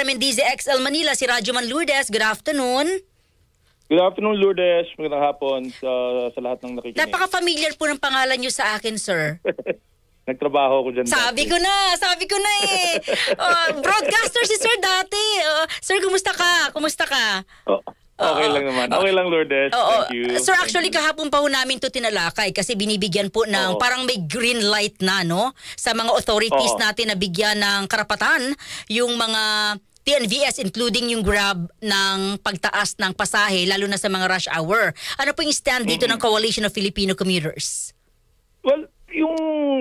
Mendiz XL Manila, si Radyoman Lourdes. Good afternoon. Good afternoon, Lourdes. Magandang hapon sa lahat ng nakikinig. Napaka-familiar po ng pangalan niyo sa akin, sir. Nagtrabaho ko dyan. Sabi ko na eh. Broadcaster si sir dati. Sir, kumusta ka? Okay lang naman. Okay lang, Lourdes. Thank you. Sir, actually kahapon pa ho namin to tinalakay kasi binibigyan po ng parang may green light na, no? Sa mga authorities natin na bigyan ng karapatan yung mga TNVS, including yung Grab, ng pagtaas ng pasahe, lalo na sa mga rush hour. Ano po yung stand dito ng Coalition of Filipino Commuters? Well, yung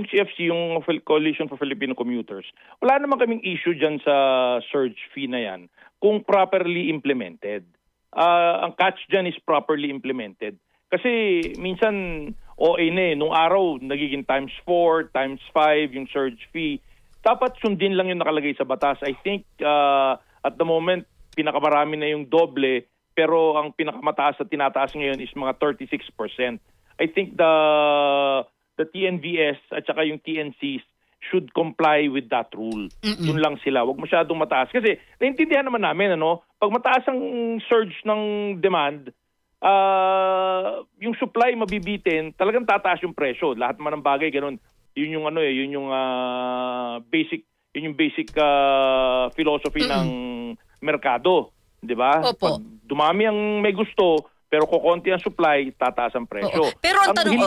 CFC, yung Coalition for Filipino Commuters, wala naman kaming issue dyan sa surge fee na yan kung properly implemented. Ang catch dyan is properly implemented. Kasi minsan, OA na nung araw, nagiging times 4, times 5 yung surge fee. Dapat sundin lang yung nakalagay sa batas. I think at the moment, pinakamarami na yung doble, pero ang pinakamataas at tinataas ngayon is mga 36%. I think the TNVS at saka yung TNCs should comply with that rule. Yun lang sila. Huwag masyadong mataas. Kasi naintindihan naman namin, pag mataas ang surge ng demand, yung supply mabibitin, talagang tataas yung presyo. Lahat naman ng bagay, ganun. Yun yung basic philosophy ng merkado, 'di ba? Pag dumami ang may gusto pero kokonti ang supply, tataas ang presyo. Pero ang tanong,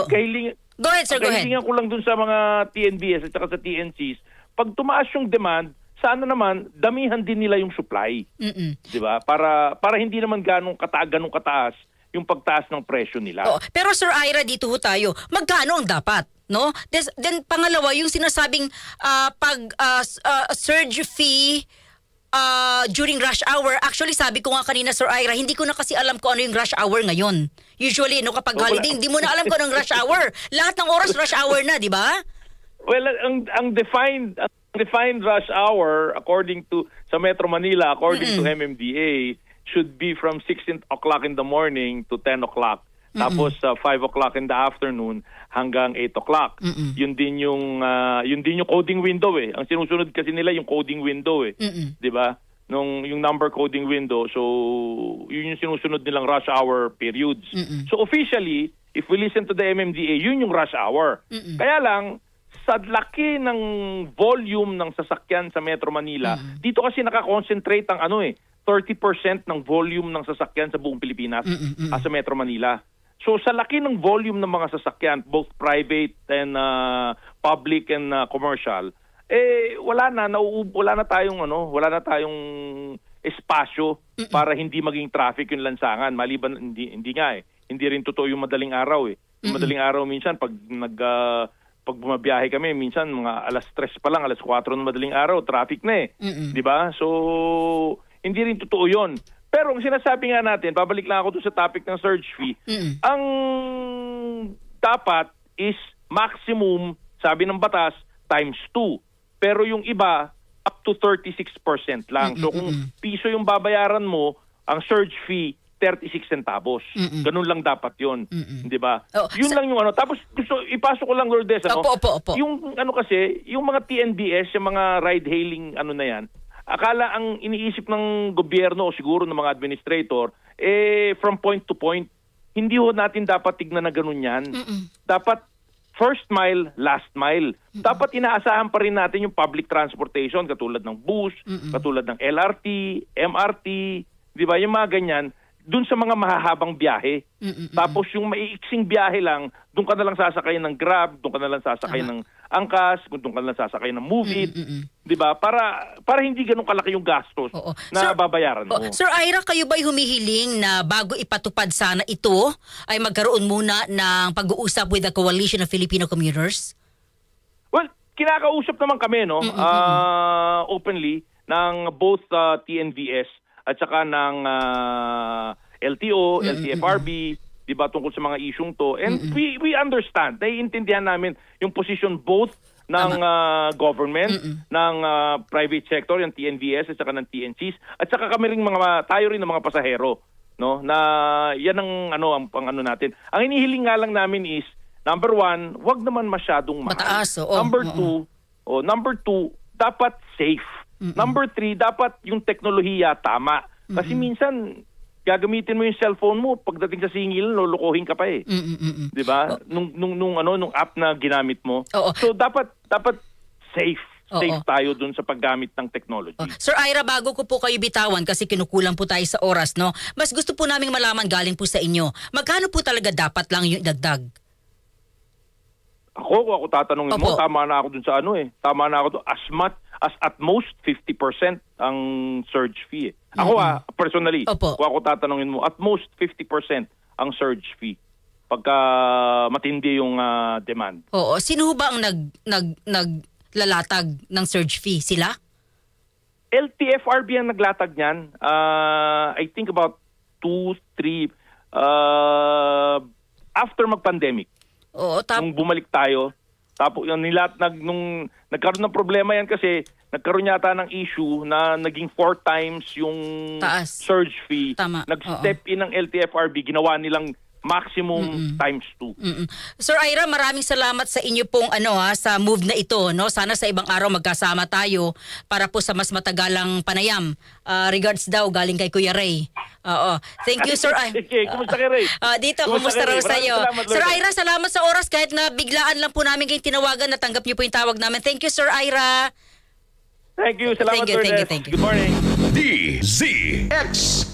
go ahead sir, go ahead. Kahilingan ko lang dun sa mga TNVS at saka sa TNCs, pag tumaas yung demand, sana naman damihan din nila yung supply. 'Di ba? Para hindi naman ganong kataas yung pagtaas ng presyo nila. Pero Sir Ira, dito ho tayo. Magkano ang dapat? No? Then pangalawa, yung sinasabing surge fee during rush hour. Actually, sabi ko nga kanina, Sir Ira, hindi ko na kasi alam kung ano yung rush hour ngayon. Usually, kapag holiday, hindi mo na alam kung anong rush hour. Lahat ng oras rush hour na, di ba? Well, ang defined rush hour according to sa Metro Manila, according to MMDA, should be from 6 o'clock in the morning to 10 o'clock. Tapos 5 o'clock in the afternoon hanggang 8 o'clock. Yun din yung coding window eh. Ang sinusunod kasi nila yung coding window eh. 'Di ba? Yung number coding window. So yun yung sinusunod nilang rush hour periods. So officially, if we listen to the MMDA, yun yung rush hour. Kaya lang sa laki ng volume ng sasakyan sa Metro Manila, dito kasi nakakonsentrate ang 30% ng volume ng sasakyan sa buong Pilipinas sa Metro Manila. So sa laki ng volume ng mga sasakyan, both private and public and commercial, wala na tayong espasyo para hindi maging traffic yung lansangan. Maliban hindi rin totoo yung madaling araw eh. Yung madaling araw minsan pag bumabiyahe kami, minsan mga alas 3 pa lang, alas 4 ng madaling araw, traffic na eh. 'Di ba? So hindi rin totoo yun. Pero ang sinasabi nga natin, babalik lang ako doon sa topic ng surge fee, ang dapat is maximum, sabi ng batas, times 2. Pero yung iba, up to 36% lang. So kung piso yung babayaran mo, ang surge fee, 36 centavos. Ganun lang dapat yun. Di ba? Yun lang yung Tapos gusto, ipasok ko lang, Lourdes, Opo. Yung kasi, yung mga TNBS, yung mga ride-hailing na yan, akala ang iniisip ng gobyerno o siguro ng mga administrator, from point to point, hindi ho natin dapat tignan na ganun yan. Dapat first mile, last mile. Dapat inaasahan pa rin natin yung public transportation, katulad ng bus, katulad ng LRT, MRT, di ba? Yung mga ganyan, dun sa mga mahahabang biyahe. Tapos yung maiiksing biyahe lang, dun ka na lang sasakay ng Grab, dun ka na lang sasakay ng Angkas, dun ka na lang sasakay ng Move It, 'di ba? Para hindi ganun kalaki yung gastos na babayaran mo. Sir Ira, kayo ba'y humihiling na bago ipatupad sana ito ay magkaroon muna ng pag-uusap with the Coalition of Filipino Commuters? Well, kinakausap naman kami openly ng both TNVS at saka ng LTO, LTFRB, di ba, tungkol sa mga isyung to. And we understand, naiintindihan namin yung position both ng government, ng private sector, yung TNVS at saka ng TNCs, at saka kami rin tayo rin ng mga pasahero, no? Na yan ang natin. Ang hinihiling nga lang namin is, number 1, wag naman masyadong mahal. Mataas, Number 2, dapat safe. Number 3, dapat yung teknolohiya tama. Kasi minsan, gagamitin mo yung cellphone mo, pagdating sa singil, lulukuhin ka pa eh. 'Di ba? Nung app na ginamit mo. So dapat safe tayo dun sa paggamit ng technology. Sir Ira, bago ko po kayo bitawan kasi kinukulang po tayo sa oras, no? Mas gusto po naming malaman galing po sa inyo. Magkano po talaga dapat lang yung dagdag? Ako tatanungin mo, tama na ako dun sa Tama na ako dun. As at most 50% ang surge fee. Ako personally, kung ako tatanungin mo, at most 50% ang surge fee pagka matindi yung demand. Oo, sino ba ang naglalatag ng surge fee? Sila? LTFRB ang naglatag niyan. I think about 2-3 after mag-pandemic. Oo, nung bumalik tayo, tapos yung nung nagkaroon ng problema yan kasi nagkaroon yata ng issue na naging 4 times yung surge fee. Tama. Nag-step in ng LTFRB, ginawa nilang maximum times 2. Sir Ira, maraming salamat sa inyo pong sa move na ito, no? Sana sa ibang araw magkasama tayo para po sa mas matagalang panayam. Regards daw galing kay Kuya Ray. Oo. Thank you, Sir Ira. Kumusta kay Ray? Dito, kumusta raw sa iyo? Sir Ira, salamat sa oras kahit na biglaan lang po namin kayong tinawagan, natanggap niyo po yung tawag namin. Thank you, Sir Ira. Thank you. Salamat, thank you. Good morning. DZX